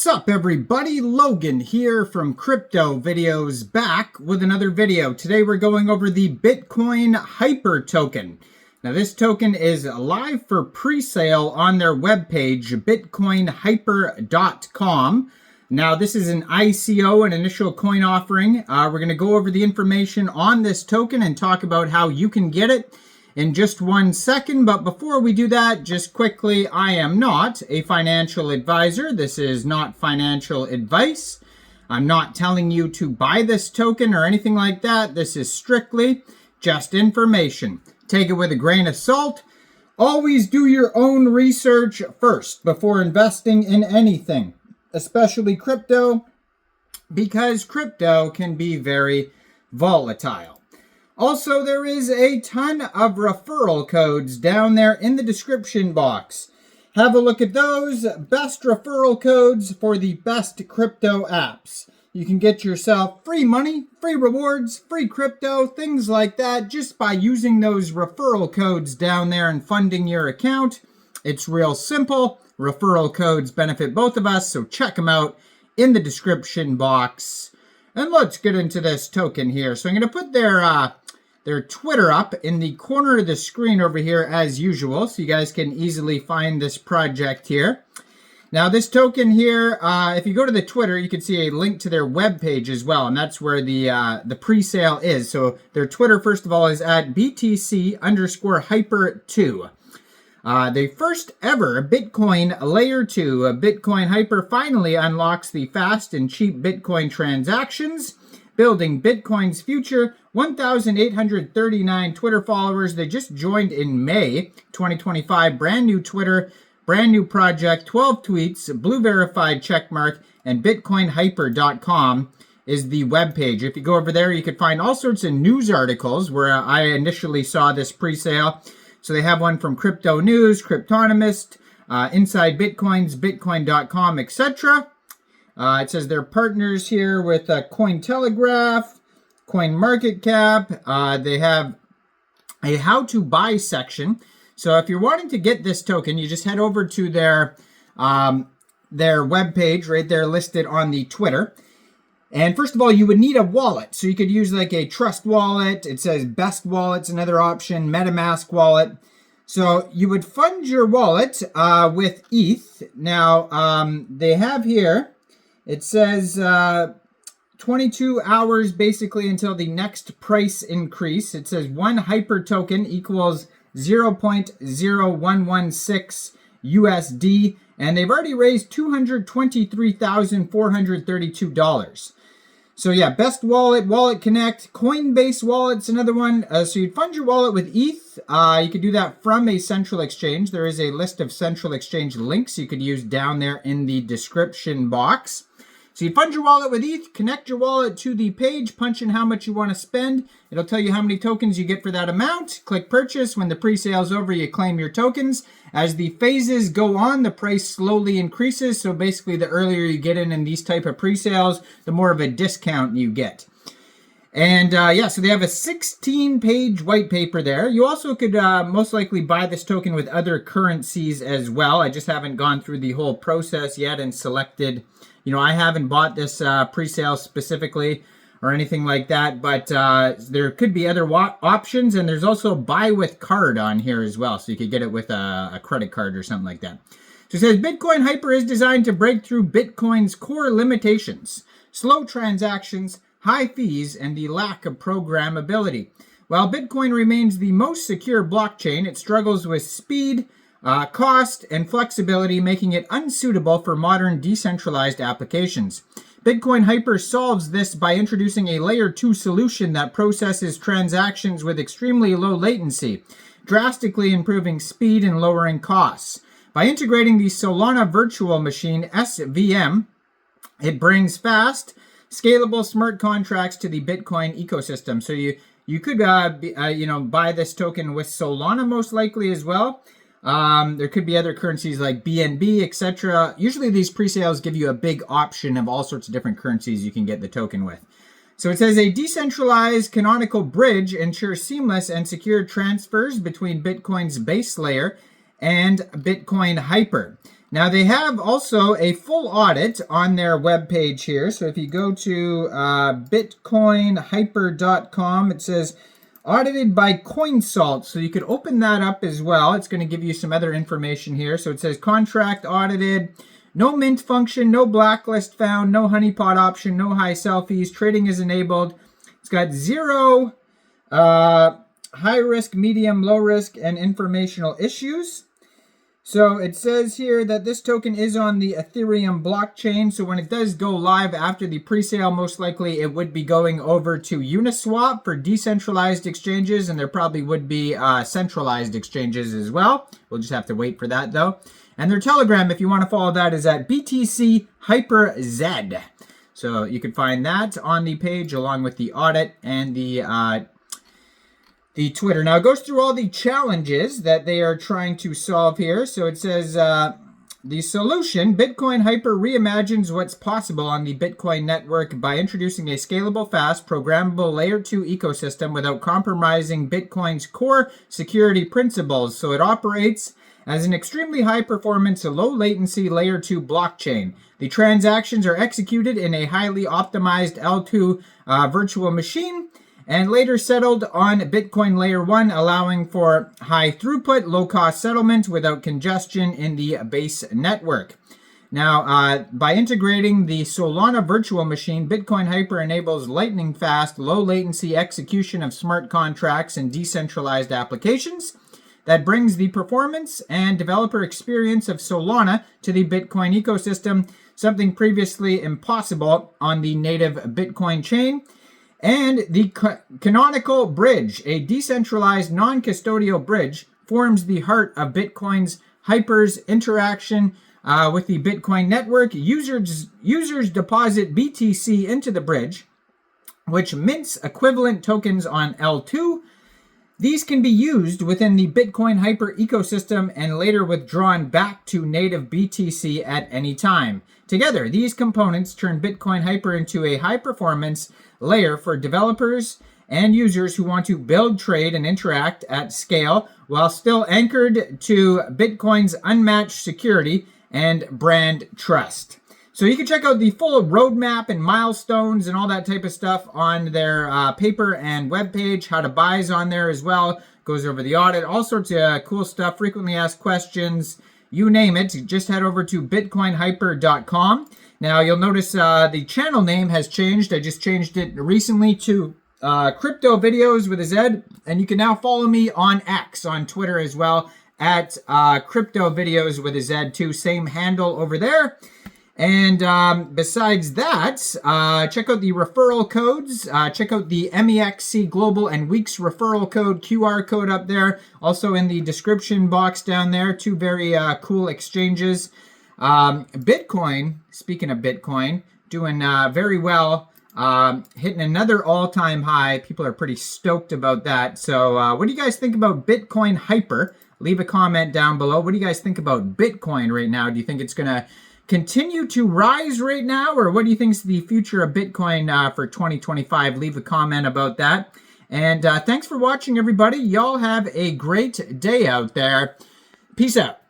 Sup everybody, Logan here from Crypto Videos, back with another video. Today we're going over the Bitcoin Hyper token. Now this token is live for pre-sale on their webpage, bitcoinhyper.com. Now this is an ICO, an initial coin offering. We're going to go over the information on this token and talk about how you can get it in just 1 second. But before we do that, just quickly, I am not a financial advisor. This is not financial advice. I'm not telling you to buy this token or anything like that. This is strictly just information. Take it with a grain of salt. Always do your own research first before investing in anything, especially crypto, because crypto can be very volatile. Also, there is a ton of referral codes down there in the description box. Have a look at those. Best referral codes for the best crypto apps. You can get yourself free money, free rewards, free crypto, things like that, just by using those referral codes down there and funding your account. It's real simple. Referral codes benefit both of us, so check them out in the description box. And let's get into this token here. So I'm going to put their Twitter up in the corner of the screen over here as usual, so you guys can easily find this project here. Now this token here, if you go to the Twitter, you can see a link to their webpage as well, and that's where the pre-sale is. So their Twitter, first of all, is at BTC_Hyper2. The first ever Bitcoin Layer 2, Bitcoin Hyper, finally unlocks the fast and cheap Bitcoin transactions, building Bitcoin's future. 1,839 Twitter followers. They just joined in May 2025. Brand new Twitter, brand new project, 12 tweets, blue verified checkmark, and bitcoinhyper.com is the webpage. If you go over there, you could find all sorts of news articles where I initially saw this pre-sale. So they have one from Crypto News, Cryptonomist, Inside Bitcoins, Bitcoin.com, etc. It says they're partners here with Cointelegraph, CoinMarketCap. They have a how to buy section. So if you're wanting to get this token, you just head over to their webpage right there listed on the Twitter. And first of all, you would need a wallet. So you could use like a Trust wallet. It says Best Wallet's another option, MetaMask wallet. So you would fund your wallet with ETH. Now, they have here, it says 22 hours basically until the next price increase. It says 1 Hyper token equals 0.0116 USD. And they've already raised $223,432. So yeah, Best Wallet, Wallet Connect, Coinbase Wallet's another one. So you'd fund your wallet with ETH. You could do that from a central exchange. There is a list of central exchange links you could use down there in the description box. So you fund your wallet with ETH, connect your wallet to the page, punch in how much you want to spend. It'll tell you how many tokens you get for that amount. Click purchase. When the pre-sale is over, you claim your tokens. As the phases go on, the price slowly increases. So basically, the earlier you get in these type of pre-sales, the more of a discount you get. And yeah, so they have a 16-page white paper there. You also could most likely buy this token with other currencies as well. I just haven't gone through the whole process yet and selected. You know, I haven't bought this pre-sale specifically or anything like that, but there could be other options, and there's also buy with card on here as well, so you could get it with a credit card or something like that. So it says, Bitcoin Hyper is designed to break through Bitcoin's core limitations, slow transactions, high fees, and the lack of programmability. While Bitcoin remains the most secure blockchain, it struggles with speed, cost, and flexibility, making it unsuitable for modern decentralized applications. Bitcoin Hyper solves this by introducing a Layer 2 solution that processes transactions with extremely low latency, drastically improving speed and lowering costs. By integrating the Solana Virtual Machine, SVM, it brings fast, scalable smart contracts to the Bitcoin ecosystem. So you could buy this token with Solana most likely as well. There could be other currencies like BNB, etc. Usually these pre-sales give you a big option of all sorts of different currencies you can get the token with. So it says a decentralized canonical bridge ensures seamless and secure transfers between Bitcoin's base layer and Bitcoin Hyper. Now, they have also a full audit on their webpage here. So if you go to bitcoinhyper.com, it says audited by CoinSalt. So you could open that up as well. It's going to give you some other information here. So it says contract audited, no mint function, no blacklist found, no honeypot option, no high selfies, trading is enabled. It's got 0 high risk, medium, low risk, and informational issues. So it says here that this token is on the Ethereum blockchain. So when it does go live after the pre-sale, most likely it would be going over to Uniswap for decentralized exchanges, and there probably would be centralized exchanges as well. We'll just have to wait for that though. And their Telegram, if you want to follow that, is at BTC HYPER2. So you can find that on the page along with the audit and the Twitter. Now, it goes through all the challenges that they are trying to solve here. So it says, the solution, Bitcoin Hyper reimagines what's possible on the Bitcoin network by introducing a scalable, fast, programmable Layer 2 ecosystem without compromising Bitcoin's core security principles. So it operates as an extremely high-performance, low-latency Layer 2 blockchain. The transactions are executed in a highly optimized L2 virtual machine, and later settled on Bitcoin Layer 1, allowing for high throughput, low-cost settlement without congestion in the base network. Now, by integrating the Solana virtual machine, Bitcoin Hyper enables lightning-fast, low-latency execution of smart contracts and decentralized applications that brings the performance and developer experience of Solana to the Bitcoin ecosystem, something previously impossible on the native Bitcoin chain. And the Canonical Bridge, a decentralized non-custodial bridge, forms the heart of Bitcoin's Hyper's interaction with the Bitcoin network. Users deposit BTC into the bridge, which mints equivalent tokens on L2. These can be used within the Bitcoin Hyper ecosystem and later withdrawn back to native BTC at any time. Together, these components turn Bitcoin Hyper into a high-performance layer for developers and users who want to build, trade, and interact at scale while still anchored to Bitcoin's unmatched security and brand trust. So you can check out the full roadmap and milestones and all that type of stuff on their paper and webpage. How to buy is on there as well. Goes over the audit, all sorts of cool stuff, frequently asked questions, you name it. Just head over to bitcoinhyper.com. Now you'll notice the channel name has changed. I just changed it recently to Crypto Videos with a Z, and you can now follow me on X, on Twitter as well, at Crypto Videos with a Z too. Same handle over there. And besides that, check out the referral codes. Check out the MEXC Global and WEEX referral code, QR code up there. Also in the description box down there. Two very cool exchanges. Bitcoin, speaking of Bitcoin, doing very well. Hitting another all-time high. People are pretty stoked about that. So what do you guys think about Bitcoin Hyper? Leave a comment down below. What do you guys think about Bitcoin right now? Do you think it's going to continue to rise right now, or what do you think is the future of Bitcoin for 2025? Leave a comment about that. And thanks for watching, everybody. Y'all have a great day out there. Peace out.